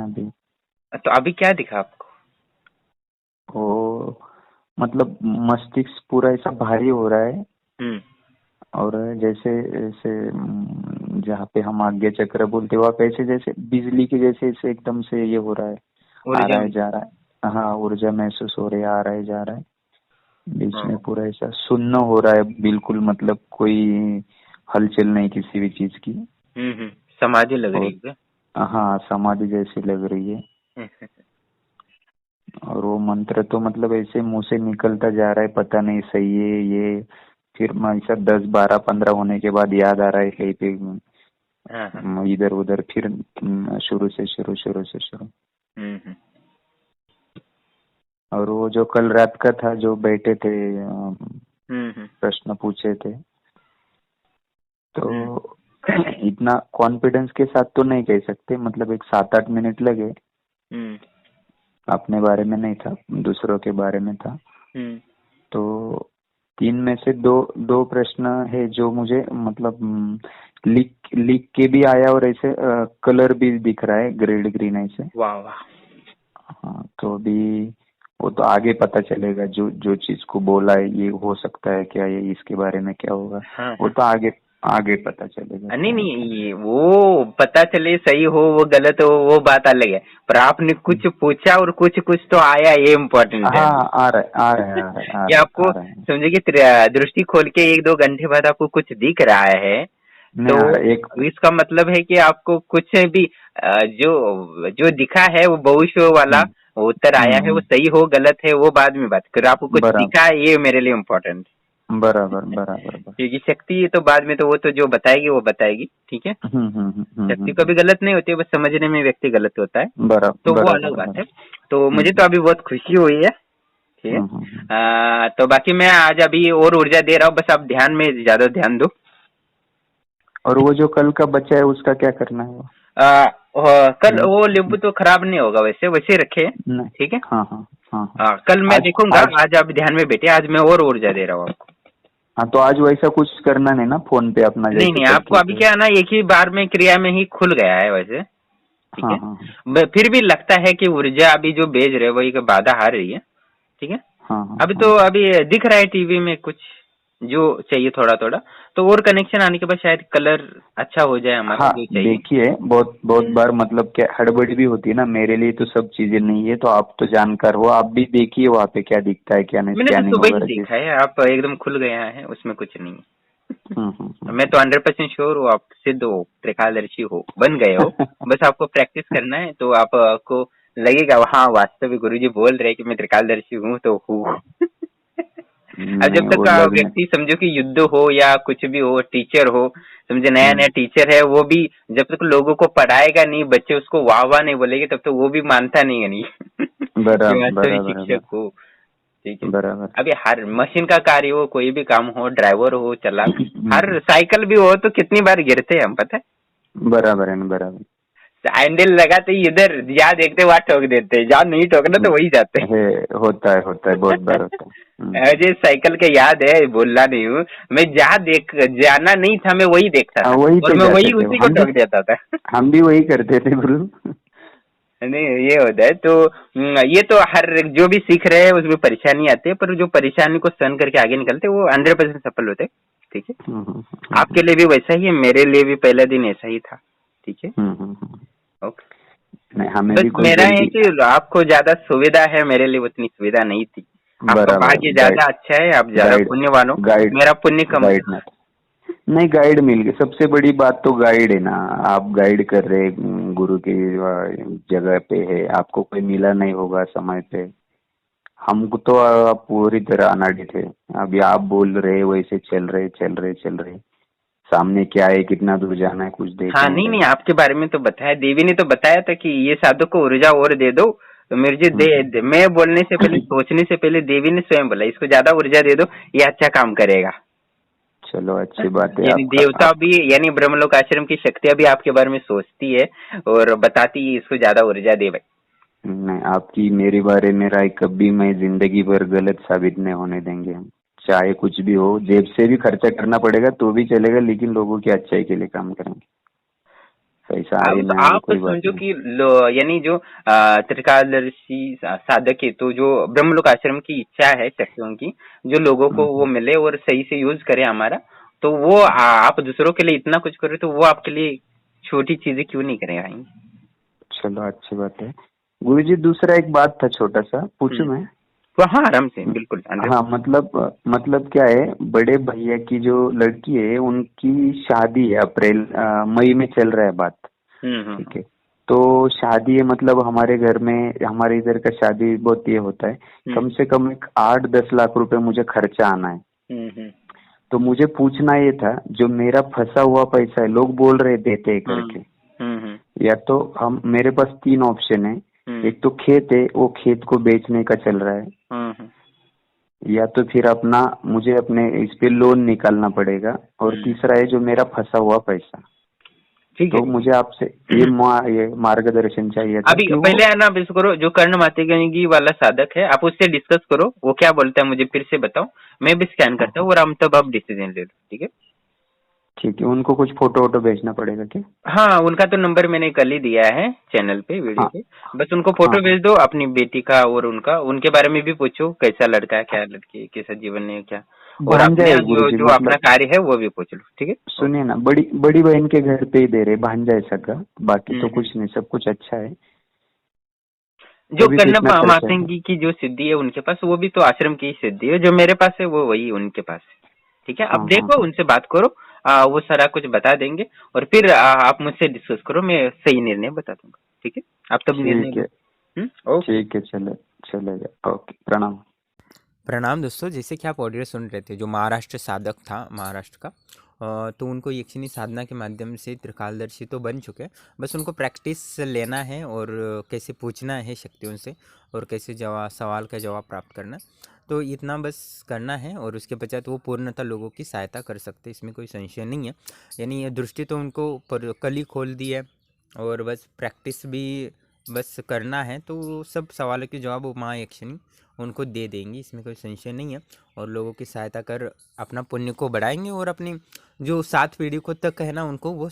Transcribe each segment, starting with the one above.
अभी। तो अभी क्या दिखा आपको? वो मतलब मस्तिष्क पूरा ऐसा भारी हो रहा है, हम्म। और जैसे ऐसे जहाँ पे हम आज्ञा चक्र बोलते हैं, वहाँ कैसे जैसे बिजली के जैसे ऐसे एकदम से ये हो रहा है, आ ऊर्जा रहा है में। जा रहा है। हाँ, ऊर्जा महसूस हो रही है, आ रहा है जा रहा है। बीच हाँ। में पूरा ऐसा सुन्न हो रहा है बिल्कुल, मतलब कोई हलचल नहीं किसी भी चीज की। हम्म। समाधि लग रही और है। हाँ, समाधि जैसी लग रही है। हम्म। और वो मंत्र तो मतलब ऐसे मुंह से निकलता जा रहा है, पता नहीं सही है ये। फिर ऐसा 10, 12, 15 होने के बाद याद आ रहा है कहीं पे हाँ हाँ। इधर उधर, फिर शुरू से शुरू, शुरू से शुरू। हम्म। और वो जो कल रात का था, जो बैठे थे हम्म। प्रश्न पूछे थे, हम्म। तो इतना कॉन्फिडेंस के साथ तो नहीं कह सकते, मतलब एक 7, 8 मिनट लगे। हम्म। अपने बारे में नहीं था, दूसरों के बारे में था। हम्म। तो 3 में से दो दो प्रश्न है जो मुझे मतलब लिख लिख के भी आया, और ऐसे कलर भी दिख रहा है, ग्रेड ग्रीन ऐसे। वाह वाह। हाँ, तो अभी वो तो आगे पता चलेगा, जो जो चीज को बोला है ये हो सकता है क्या, ये इसके बारे में क्या होगा, हाँ वो हाँ। तो आगे आगे पता चलेगा नहीं क्या है नहीं, क्या ये वो पता चले सही हो वो गलत हो वो बात अलग है, पर आपने नहीं। कुछ पूछा और कुछ कुछ तो आया, ये इम्पोर्टेंट है हाँ, अभी। आ रहा है आ रहा है आ रहा है आ कि रहा है आपको आ रहा है। समझे कि दृष्टि खोल के 1-2 घंटे बाद आपको कुछ दिख रहा है, नहीं तो आ रहा है एक। इसका मतलब है कि आपको कुछ भी जो जो दिखा है वो भविष्य वाला हम्म, वो उत्तर आया है, वो हम्म, सही हो गलत है वो बाद में बात करो, आपको कुछ बराबर दिखा है ये मेरे लिए इम्पोर्टेंट बराबर बराबर बराबर। क्योंकि शक्ति ये तो बाद में तो वो तो जो बताएगी वो बताएगी, ठीक है। शक्ति कभी गलत नहीं होती है, बस समझने में व्यक्ति गलत होता है, बराबर तो वो अलग बराबर बात है। बराबर। तो मुझे तो अभी बहुत खुशी हुई है, ठीक है। हम्म। तो बाकी मैं आज अभी और ऊर्जा दे रहा हूँ, बस आप ध्यान में ज्यादा ध्यान दो। और वो जो कल का बच्चा है उसका क्या करना है वो? आ, कल नहीं वो नींबू तो खराब नहीं होगा, वैसे वैसे रखे, नहीं। ठीक है। हाँ हाँ हाँ हाँ। कल मैं आज देखूंगा, आज आज आप ध्यान में बैठे, आज मैं और ऊर्जा दे रहा हूँ आपको। हाँ, तो आज वैसा कुछ करना नहीं ना फोन पे अपना, नहीं जैसे नहीं, कल आपको किए अभी थे? क्या है ना, एक ही बार में क्रिया में ही खुल गया है वैसे, ठीक हाँ है। हाँ फिर भी लगता है कि ऊर्जा अभी जो भेज रहे हो वही बाधा हार रही है, ठीक है। हाँ हाँ अभी हाँ तो हाँ। अभी दिख रहा है टीवी में कुछ जो चाहिए थोड़ा थोड़ा, तो और कनेक्शन आने के बाद शायद कलर अच्छा हो जाए हमारा हाँ, जो चाहिए। देखिए बहुत बहुत बार मतलब क्या हड़बड़ी भी होती है ना, मेरे लिए तो सब चीजें नहीं है, तो आप तो जानकार हो, आप भी देखिए वहाँ पे क्या दिखता है क्या नहीं, मैंने तो स्कैनिंग सुबह ही वगैरह देखा जैसे। है, आप एकदम खुल गया है, उसमें कुछ नहीं है। मैं हम्म। तो 100% श्योर हूँ आप सिद्ध हो, त्रिकालदर्शी हो, बन गए हो। बस आपको प्रैक्टिस करना है, तो आपको लगेगा हाँ वास्तविक गुरुजी बोल रहे हैं कि मैं त्रिकालदर्शी हूँ तो हूँ। अब जब नहीं, तक वो लगने। व्यक्ति समझो कि युद्ध हो या कुछ भी हो, टीचर हो, समझे नया नया हम्म, टीचर है, वो भी जब तक लोगों को पढ़ाएगा नहीं, बच्चे उसको वाह वाह नहीं बोलेंगे, तब तक वो भी मानता नहीं है नहीं कि बराबर वास्तविक बराबर शिक्षक बराबर हो, ठीक है। बराबर। अभी हर मशीन का कार्य हो, कोई भी काम हो, ड्राइवर हो, चला, हर हम्म, साइकिल भी हो, तो कितनी बार गिरते हैं हम, पता है। बराबर है ना, बराबर। हैंडल लगाते ही इधर जहाँ देखते वहां ठोक देते हैं, जहाँ नहीं ठोकना तो वही जाते है, होता है, बहुत बार होता है। मुझे साइकिल के याद है, बोलना नहीं हूँ, मैं जहाँ देख जाना नहीं था मैं वही देखता हाँ, था वही और पे मैं जाते वही थे, उसी को ठोक देता था। हम भी वही करते थे गुरु। नहीं ये होता है, तो ये तो हर जो भी सीख रहे हैं उसमें परेशानी आती है, पर जो परेशानी को सहन करके आगे निकलते हैं वो 100% सफल होते हैं, ठीक है। आपके लिए भी वैसा ही है, मेरे लिए भी पहला दिन ऐसा ही था, ठीक है। ओके। नहीं, हमें बस भी कोई मेरा है जल्दी। कि आपको ज्यादा सुविधा है, मेरे लिए उतनी सुविधा नहीं थी। आपका बराबर, भाग्य गाइड ज्यादा अच्छा है, आप ज्यादा गाइड पुण्यवान हो, गाइड मेरा पुण्य कम गाइड था। में नहीं, गाइड मिल गए, सबसे बड़ी बात तो गाइड है ना। आप गाइड कर रहे गुरु की जगह पे है, आपको कोई मिला नहीं होगा समय पे। हमको तो पूरी तरह अनाड़ी थे। अभी आप बोल रहे वैसे चल रहे, सामने क्या है, कितना दूर जाना है, कुछ देख हाँ नहीं नहीं रहे। नहीं, आपके बारे में तो बताया, देवी ने तो बताया था कि ये साधु को ऊर्जा और दे दो, तो मेरे जी दे, मैं बोलने से पहले सोचने से पहले देवी ने स्वयं बोला इसको ज्यादा ऊर्जा दे दो, ये अच्छा काम करेगा। चलो, अच्छी बात है यानी आपका देवता आप। भी, यानी ब्रह्मलोक आश्रम की शक्तियां भी आपके बारे में सोचती है और बताती है इसको ज्यादा ऊर्जा दे भाई। नहीं, आपकी मेरे बारे में राय कभी मैं जिंदगी भर गलत साबित नहीं होने देंगे हम। चाहे कुछ भी हो, जेब से भी खर्चा करना पड़ेगा तो भी चलेगा, लेकिन लोगों की अच्छाई के लिए काम करेंगे। पैसा आए अब ना आए आप कोई बात समझो नहीं। कि यानी जो त्रिकालदर्शी साधक है, तो जो ब्रह्मलोक आश्रम की इच्छा है शक्तियों की, जो लोगों को वो हम्म। मिले और सही से यूज करे हमारा, तो वो आप दूसरों के लिए इतना कुछ करो, तो वो आपके लिए छोटी चीजें क्यों नहीं करेगा। चलो अच्छी बात है। गुरुजी दूसरा एक बात था, छोटा सा पूछूं मैं? तो हाँ, आराम से, बिल्कुल हाँ 100%। मतलब क्या है, बड़े भैया की जो लड़की है उनकी शादी है, अप्रैल मई में चल रहा है बात। ठीक है, तो शादी है, मतलब हमारे घर में, हमारे इधर का शादी बहुत ये होता है, कम से कम एक 8-10 लाख रुपए मुझे खर्चा आना है। तो मुझे पूछना ये था, जो मेरा फंसा हुआ पैसा है, लोग बोल रहे देते हैं करके, या तो हम, मेरे पास 3 ऑप्शन है। एक तो खेत है, वो खेत को बेचने का चल रहा है, या तो फिर अपना, मुझे अपने इस पे लोन निकालना पड़ेगा, और तीसरा है जो मेरा फंसा हुआ पैसा। ठीक है। तो मुझे आपसे ये मार्गदर्शन चाहिए था अभी कि वो। पहले है ना, आप इसको करो, जो कर्ण मातेगी वाला साधक है, आप उससे डिस्कस करो, वो क्या बोलता है मुझे फिर से बताओ, मैं भी स्कैन करता हूँ, और हम तब आप डिसीजन ले लो, ठीक है। ठीक है, उनको कुछ फोटो वोटो भेजना पड़ेगा क्या? हाँ, उनका तो नंबर मैंने कल ही दिया है चैनल पे, वीडियो हाँ पे। बस उनको हाँ फोटो हाँ। भेज दो अपनी बेटी का, और उनका, उनके बारे में भी पूछो, कैसा लड़का है, क्या लड़की है, कैसा जीवन है क्या, और भांजा अपने है जो गुरुजी, जो अपना मतलब कार्य है वो भी पूछ लो, ठीक है। सुनिए ना, बड़ी बड़ी बहन के घर पे ही दे रहे, भांजा है सगा, बाकी तो हम्म। कुछ नहीं, सब कुछ अच्छा है। जो तभी तो कर्ण इतना खर्चा है। मातेगी की जो सिद्धि है उनके पास, वो भी तो आश्रम की ही सिद्धि है, जो मेरे पास है वो वही उनके पास है, ठीक है। अब हाँ हाँ देखो, हाँ। उनसे बात करो, वो सारा कुछ बता देंगे, और फिर आप मुझसे डिस्कस करो, मैं सही निर्णय बता दूंगा, ठीक है। आप तब निर्णय ठीक लो। है। ओके। ठीक है, चलेगा, ओके, प्रणाम। प्रणाम दोस्तों। जैसे कि आप ऑडियो सुन रहे थे, जो महाराष्ट्र साधक था महाराष्ट्र का, तो उनको यक्षिणी साधना के माध्यम से त्रिकालदर्शी तो बन चुके हैं। बस उनको प्रैक्टिस लेना है, और कैसे पूछना है शक्तियों से, और कैसे सवाल का जवाब प्राप्त करना, तो इतना बस करना है। और उसके पश्चात वो पूर्णतः लोगों की सहायता कर सकते हैं, इसमें कोई संशय नहीं है। यानी ये दृष्टि तो उनको कल ही खोल दी है, और बस प्रैक्टिस भी बस करना है, तो सब सवालों के जवाब वो माँ यक्षिणी उनको दे देंगी, इसमें कोई संशय नहीं है। और लोगों की सहायता कर अपना पुण्य को बढ़ाएंगे, और अपनी जो 7 पीढ़ी को तक है ना, उनको वो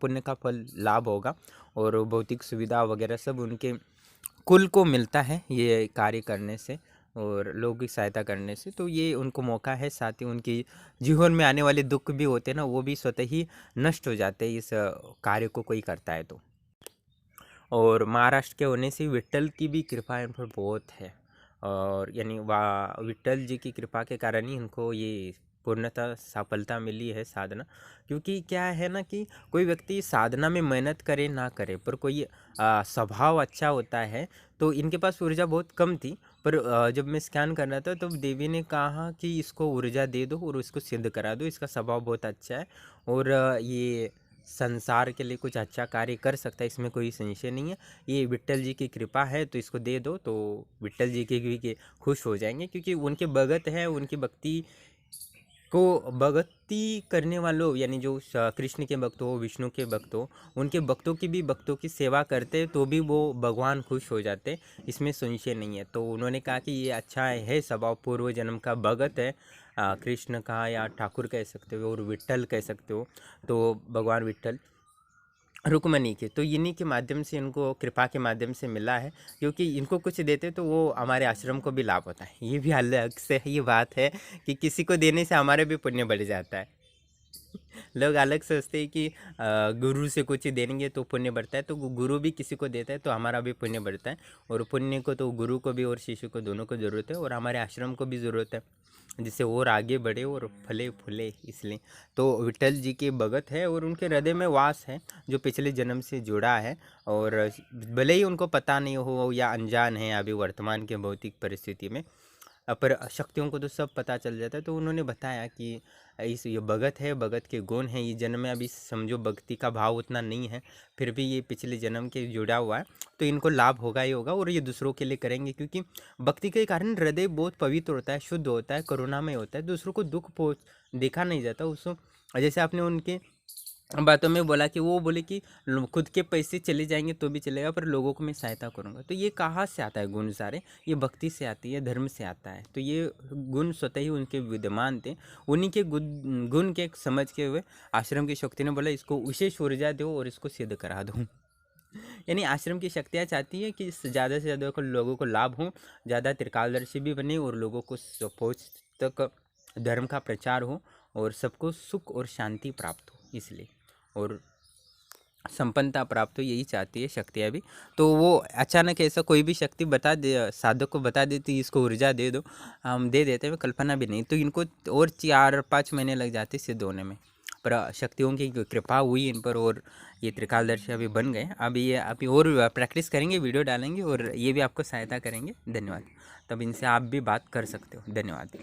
पुण्य का फल लाभ होगा, और भौतिक सुविधा वगैरह सब उनके कुल को मिलता है ये कार्य करने से, और लोगों की सहायता करने से। तो ये उनको मौका है, साथ ही उनकी जीवन में आने वाले दुख भी होते हैं ना, वो भी स्वतः ही नष्ट हो जाते हैं इस कार्य को कोई करता है तो। और महाराष्ट्र के होने से विट्ठल की भी कृपा इन पर बहुत है, और यानी विट्ठल जी की कृपा के कारण ही इनको ये पूर्णतः सफलता मिली है साधना। क्योंकि क्या है ना कि कोई व्यक्ति साधना में मेहनत करे ना करे, पर कोई स्वभाव अच्छा होता है, तो इनके पास ऊर्जा बहुत कम थी, पर जब मैं स्कैन कर रहा था तो देवी ने कहा कि इसको ऊर्जा दे दो और इसको सिद्ध करा दो, इसका स्वभाव बहुत अच्छा है, और ये संसार के लिए कुछ अच्छा कार्य कर सकता है, इसमें कोई संशय नहीं है। ये विट्ठल जी की कृपा है, तो इसको दे दो, तो विट्ठल जी के भी खुश हो जाएंगे, क्योंकि उनके भगत है, उनकी भक्ति को भक्ति करने वालों, यानी जो कृष्ण के भक्त हो, विष्णु के भक्त हो, उनके भक्तों की भी भक्तों की सेवा करते तो भी वो भगवान खुश हो जाते, इसमें संशय नहीं है। तो उन्होंने कहा कि ये अच्छा है स्वभाव, पूर्व जन्म का भगत है, कृष्ण का या ठाकुर कह सकते हो, और विट्ठल कह सकते हो, तो भगवान विट्ठल रुक्मणी के, तो इन्हीं के माध्यम से, इनको कृपा के माध्यम से मिला है। क्योंकि इनको कुछ देते तो वो हमारे आश्रम को भी लाभ होता है, ये भी अलग से ये बात है कि किसी को देने से हमारा भी पुण्य बढ़ जाता है। लोग अलग सोचते हैं कि गुरु से कुछ देंगे तो पुण्य बढ़ता है, तो गुरु भी किसी को देता है तो हमारा भी पुण्य बढ़ता है। और पुण्य को तो गुरु को भी और शिष्य को दोनों को ज़रूरत है, और हमारे आश्रम को भी ज़रूरत है, जिससे और आगे बढ़े और फले फूले। इसलिए तो विट्ठल जी के भगत है, और उनके हृदय में वास है जो पिछले जन्म से जुड़ा है। और भले ही उनको पता नहीं हो या अनजान है अभी वर्तमान के भौतिक परिस्थिति में, पर शक्तियों को तो सब पता चल जाता है। तो उन्होंने बताया कि इस ये भगत है, भगत के गुण हैं, ये जन्म में अभी समझो भक्ति का भाव उतना नहीं है, फिर भी ये पिछले जन्म के जुड़ा हुआ है, तो इनको लाभ होगा ही होगा, और ये दूसरों के लिए करेंगे। क्योंकि भक्ति के कारण हृदय बहुत पवित्र होता है, शुद्ध होता है, करुणामय होता है, दूसरों को दुख पहुँच देखा नहीं जाता उसको। जैसे आपने उनके बातों में बोला कि वो बोले कि खुद के पैसे चले जाएंगे तो भी चलेगा, पर लोगों को मैं सहायता करूँगा। तो ये कहाँ से आता है गुण सारे? ये भक्ति से आती है, धर्म से आता है। तो ये गुण स्वतः ही उनके विद्यमान थे। उन्हीं के गुण के समझ के हुए आश्रम की शक्ति ने बोला इसको विशेष ऊर्जा दो और इसको सिद्ध करा दो। यानी आश्रम की शक्तियाँ चाहती है कि ज़्यादा से ज़्यादा लोगों को लाभ हो, ज़्यादा त्रिकालदर्शी भी बने और लोगों को पहुँच तक धर्म का प्रचार हो और सबको सुख और शांति प्राप्त हो, इसलिए और संपन्नता प्राप्त हो, यही चाहती है शक्तियाँ भी। तो वो अचानक ऐसा कोई भी शक्ति बता दे, साधक को बता देती इसको ऊर्जा दे दो, हम दे देते हैं, कल्पना भी नहीं। तो इनको और 4-5 महीने लग जाते सिद्ध होने में, पर शक्तियों की कृपा हुई इन पर और ये त्रिकालदर्शी अभी बन गए। अभी और प्रैक्टिस करेंगे, वीडियो डालेंगे और ये भी आपको सहायता करेंगे। धन्यवाद। तब इनसे आप भी बात कर सकते हो। धन्यवाद।